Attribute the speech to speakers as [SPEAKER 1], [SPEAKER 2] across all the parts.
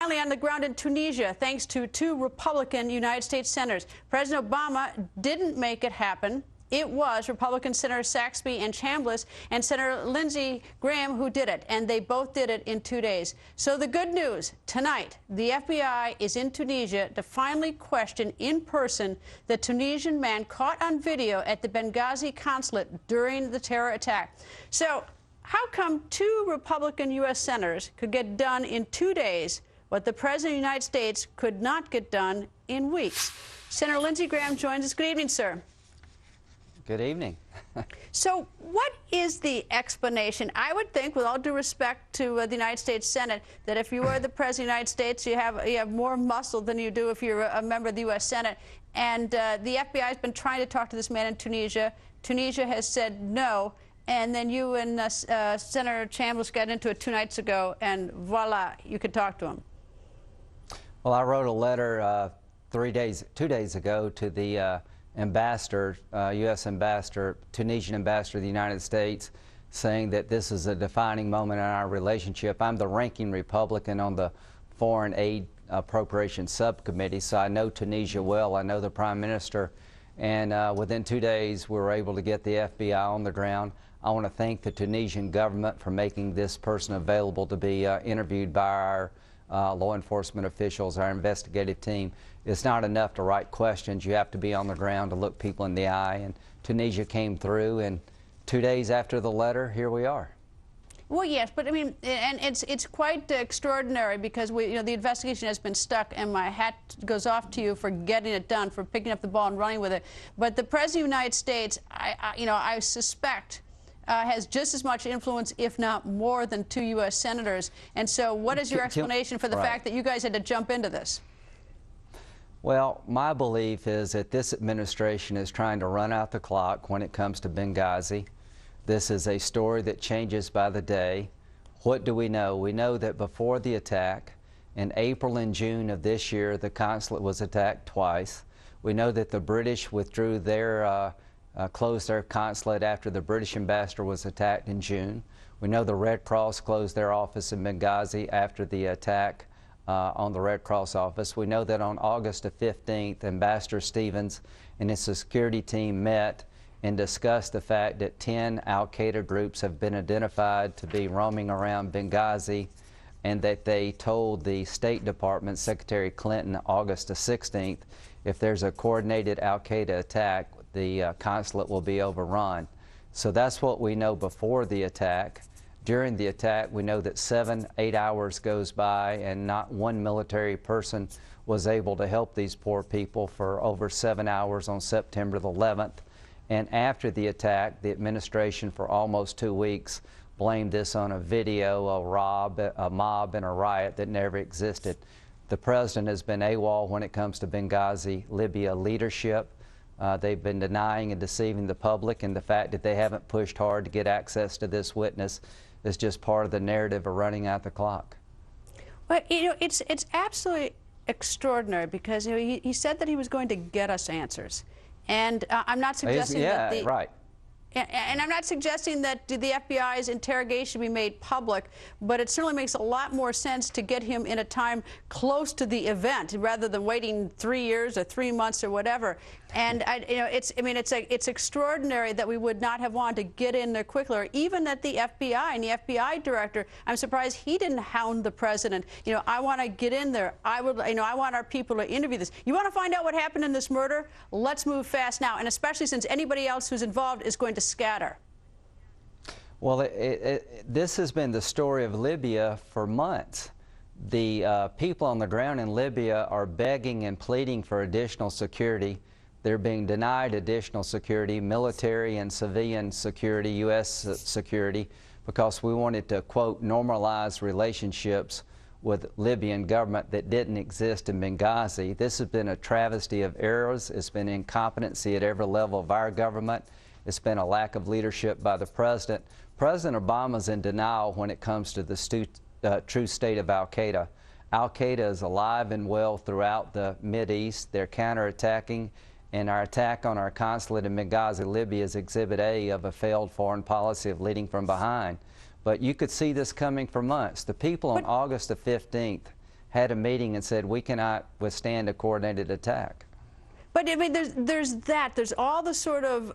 [SPEAKER 1] Finally, on the ground in Tunisia, thanks to two Republican United States senators. President Obama didn't make it happen. It was Republican Senator Saxby and Chambliss and Senator Lindsey Graham who did it, and they both did it in 2 days. So the good news, tonight, the FBI is in Tunisia to finally question in person the Tunisian man caught on video at the Benghazi consulate during the terror attack. So how come two Republican U.S. senators could get done in 2 days what the President of the United States could not get done in weeks? Senator Lindsey Graham joins us. Good evening, sir.
[SPEAKER 2] Good evening.
[SPEAKER 1] So what is the explanation? I would think, with all due respect to the United States Senate, that if you were the President of the United States, you have more muscle than you do if you're a member of the U.S. Senate. And the FBI has been trying to talk to this man in Tunisia. Tunisia has said no. And then you and Senator Chambliss got into it 2 nights ago, and voila, you could talk to him.
[SPEAKER 2] Well, I wrote a letter 2 days ago to the ambassador, U.S. ambassador, Tunisian ambassador of the United States, saying that this is a defining moment in our relationship. I'm the ranking Republican on the Foreign Aid Appropriations Subcommittee, so I know Tunisia well. I know the Prime Minister. And within 2 days, we were able to get the FBI on the ground. I want to thank the Tunisian government for making this person available to be interviewed by our law enforcement officials, our investigative team. It's not enough to write questions. You have to be on the ground to look people in the eye. And Tunisia came through, and 2 days after the letter, here we are.
[SPEAKER 1] Well, yes, but I mean, and it's quite extraordinary because the investigation has been stuck, and my hat goes off to you for getting it done, for picking up the ball and running with it. But the President of the United States, I suspect, has just as much influence, if not more, than two U.S. senators. And so what is your explanation for the fact that you guys had to jump into this?
[SPEAKER 2] Well, my belief is that this administration is trying to run out the clock when it comes to Benghazi. This is a story that changes by the day. What do we know? We know that before the attack, in April and June of this year, the consulate was attacked twice. We know that the British withdrew their closed their consulate after the British ambassador was attacked in June. We know the Red Cross closed their office in Benghazi after the attack on the Red Cross office. We know that on August the 15th, Ambassador Stevens and his security team met and discussed the fact that 10 al-Qaeda groups have been identified to be roaming around Benghazi, and that they told the State Department, Secretary Clinton, August the 16th, if there's a coordinated al-Qaeda attack, the consulate will be overrun. So that's what we know before the attack. During the attack, we know that 7-8 hours goes by and not one military person was able to help these poor people for over 7 hours on September the 11th. And after the attack, the administration for almost 2 weeks blamed this on a video, a mob, and a riot that never existed. The president has been AWOL when it comes to Benghazi, Libya leadership. They've been denying and deceiving the public, and the fact that they haven't pushed hard to get access to this witness is just part of the narrative of running out the clock.
[SPEAKER 1] Well, it's absolutely extraordinary because he said that he was going to get us answers, and I'm not suggesting that the
[SPEAKER 2] right.
[SPEAKER 1] And I'm not suggesting that the FBI's interrogation be made public, but it certainly makes a lot more sense to get him in a time close to the event rather than waiting 3 years or 3 months or whatever. And it's extraordinary that we would not have wanted to get in there quicker. Or even at the FBI and the FBI director, I'm surprised he didn't hound the president. I want to get in there. I want our people to interview this. You want to find out what happened in this murder? Let's move fast now, and especially since anybody else who's involved is going to scatter.
[SPEAKER 2] Well, this has been the story of Libya for months. The people on the ground in Libya are begging and pleading for additional security. They're being denied additional security, military and civilian security, U.S. security, because we wanted to, quote, normalize relationships with Libyan government that didn't exist in Benghazi. This has been a travesty of errors. It's been incompetency at every level of our government. It's been a lack of leadership by the president. President Obama's in denial when it comes to the true state of al-Qaeda. Al-Qaeda is alive and well throughout the Mideast. They're counterattacking, and our attack on our consulate in Benghazi, Libya, is Exhibit A of a failed foreign policy of leading from behind. But you could see this coming for months. The people on August the 15th had a meeting and said we cannot withstand a coordinated attack.
[SPEAKER 1] But I mean, there's that. There's all the sort of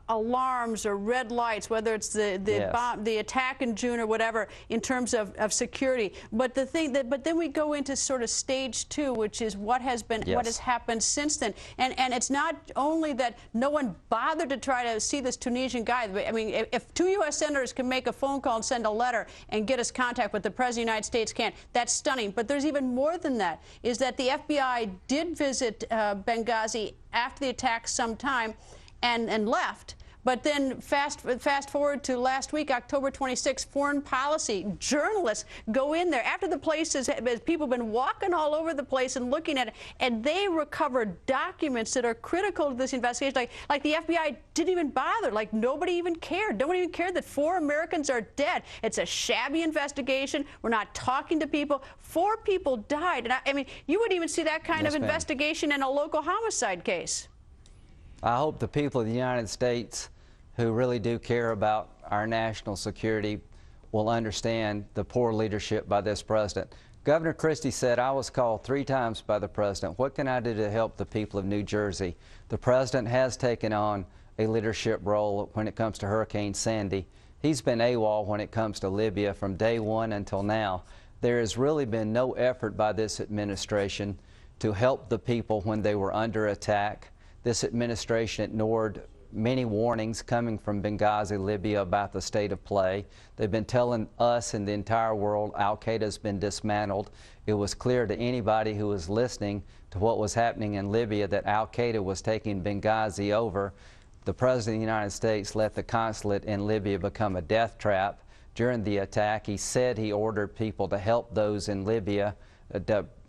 [SPEAKER 1] alarms or red lights, whether it's
[SPEAKER 2] Yes.
[SPEAKER 1] the attack in June or whatever, in terms of security. But the thing that, but then we go into sort of stage 2, which is what has been,
[SPEAKER 2] Yes.
[SPEAKER 1] what has happened since then. And it's not only that no one bothered to try to see this Tunisian guy. I mean, if 2 U.S. senators can make a phone call and send a letter and get us contact, but the President of the United States can't, that's stunning. But there's even more than that, is that the FBI did visit Benghazi after the attack sometime and left. But then fast forward to last week, October 26th, foreign policy journalists go in there after the places, people have been walking all over the place and looking at it, and they recovered documents that are critical to this investigation. Like the FBI didn't even bother. Like nobody even cared. Nobody even cared that 4 Americans are dead. It's a shabby investigation. We're not talking to people. 4 people died. And I mean, you wouldn't even see that kind
[SPEAKER 2] Yes,
[SPEAKER 1] of
[SPEAKER 2] ma'am.
[SPEAKER 1] investigation in a local homicide case.
[SPEAKER 2] I hope the people of the United States who really do care about our national security will understand the poor leadership by this president. Governor Christie said, I was called 3 times by the president. What can I do to help the people of New Jersey? The president has taken on a leadership role when it comes to Hurricane Sandy. He's been AWOL when it comes to Libya from day 1 until now. There has really been no effort by this administration to help the people when they were under attack. This administration ignored many warnings coming from Benghazi, Libya, about the state of play. They've been telling us and the entire world Al-Qaeda has been dismantled. It was clear to anybody who was listening to what was happening in Libya that Al-Qaeda was taking Benghazi over. The President of the United States let the consulate in Libya become a death trap. During the attack, he said he ordered people to help those in Libya,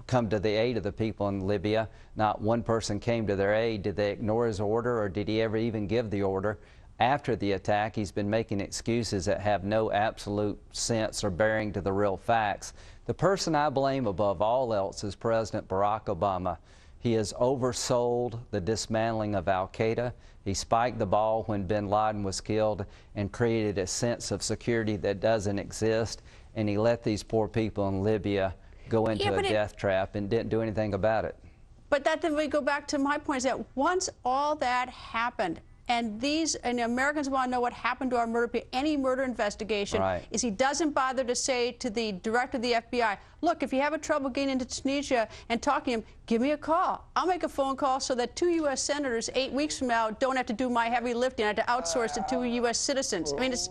[SPEAKER 2] come to the aid of the people in Libya. Not one person came to their aid. Did they ignore his order, or did he ever even give the order? After the attack, he's been making excuses that have no absolute sense or bearing to the real facts. The person I blame above all else is President Barack Obama. He has oversold the dismantling of Al-Qaeda. He spiked the ball when bin Laden was killed and created a sense of security that doesn't exist. And he let these poor people in Libya go into a death trap and didn't do anything about it.
[SPEAKER 1] But that then we go back to my point, is that once all that happened, and Americans want to know what happened to our murder, any murder investigation,
[SPEAKER 2] Right.
[SPEAKER 1] is he doesn't bother to say to the director of the FBI, look, if you have trouble getting into Tunisia and talking to him, give me a call. I'll make a phone call so that 2 U.S. senators 8 weeks from now don't have to do my heavy lifting. I have to outsource to 2 U.S. citizens. I mean, it's...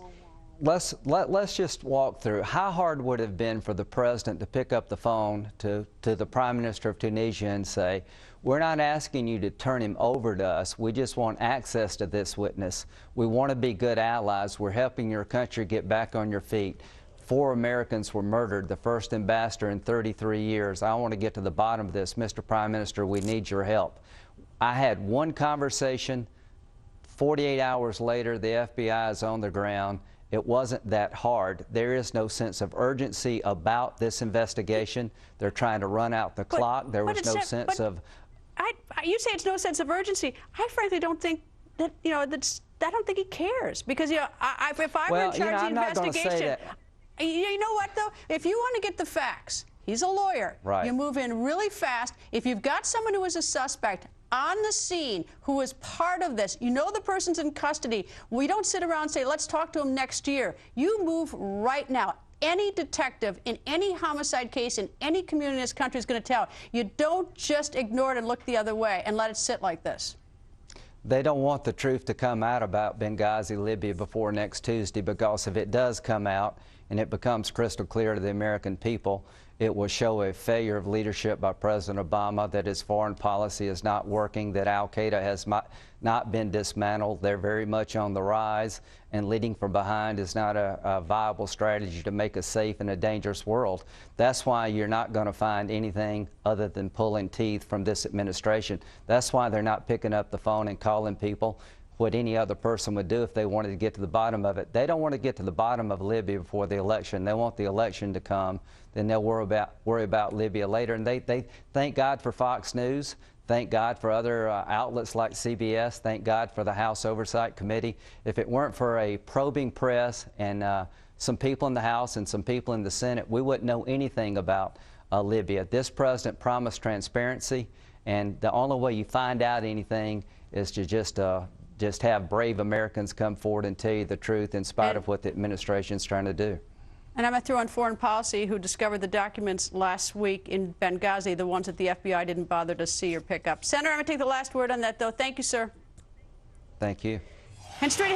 [SPEAKER 2] Let's just walk through. How hard would it have been for the president to pick up the phone to the Prime Minister of Tunisia and say, we're not asking you to turn him over to us. We just want access to this witness. We want to be good allies. We're helping your country get back on your feet. 4 Americans were murdered, the first ambassador in 33 years. I want to get to the bottom of this. Mr. Prime Minister, we need your help. I had one conversation. 48 hours later, the FBI is on the ground. It wasn't that hard. There is no sense of urgency about this investigation. They're trying to run out the clock. There was no sense of...
[SPEAKER 1] You say it's no sense of urgency. I frankly don't think that, I don't think he cares. Because, if I were in charge of the investigation... You know what, though? If you want to get the facts, he's a lawyer.
[SPEAKER 2] Right.
[SPEAKER 1] You move in really fast. If you've got someone who is a suspect on the scene who is part of this, you know the person's in custody. We don't sit around and say, let's talk to him next year. You move right now. Any detective in any homicide case in any community in this country is going to tell. You don't just ignore it and look the other way and let it sit like this.
[SPEAKER 2] They don't want the truth to come out about Benghazi, Libya before next Tuesday, because if it does come out and it becomes crystal clear to the American people, it will show a failure of leadership by President Obama, that his foreign policy is not working, that Al-Qaeda has not been dismantled. They're very much on the rise, and leading from behind is not a viable strategy to make a safe and a dangerous world. That's why you're not going to find anything other than pulling teeth from this administration. That's why they're not picking up the phone and calling people what any other person would do if they wanted to get to the bottom of it. They don't want to get to the bottom of Libya before the election. They want the election to come. Then they'll worry about Libya later. And they thank God for Fox News. Thank God for other outlets like CBS. Thank God for the House Oversight Committee. If it weren't for a probing press and some people in the House and some people in the Senate, we wouldn't know anything about Libya. This president promised transparency, and the only way you find out anything is to just have brave Americans come forward and tell you the truth in spite of what the administration is trying to do.
[SPEAKER 1] And I'm going to throw in foreign policy, who discovered the documents last week in Benghazi, the ones that the FBI didn't bother to see or pick up. Senator, I'm going to take the last word on that, though. Thank you, sir.
[SPEAKER 2] Thank you.
[SPEAKER 1] And straight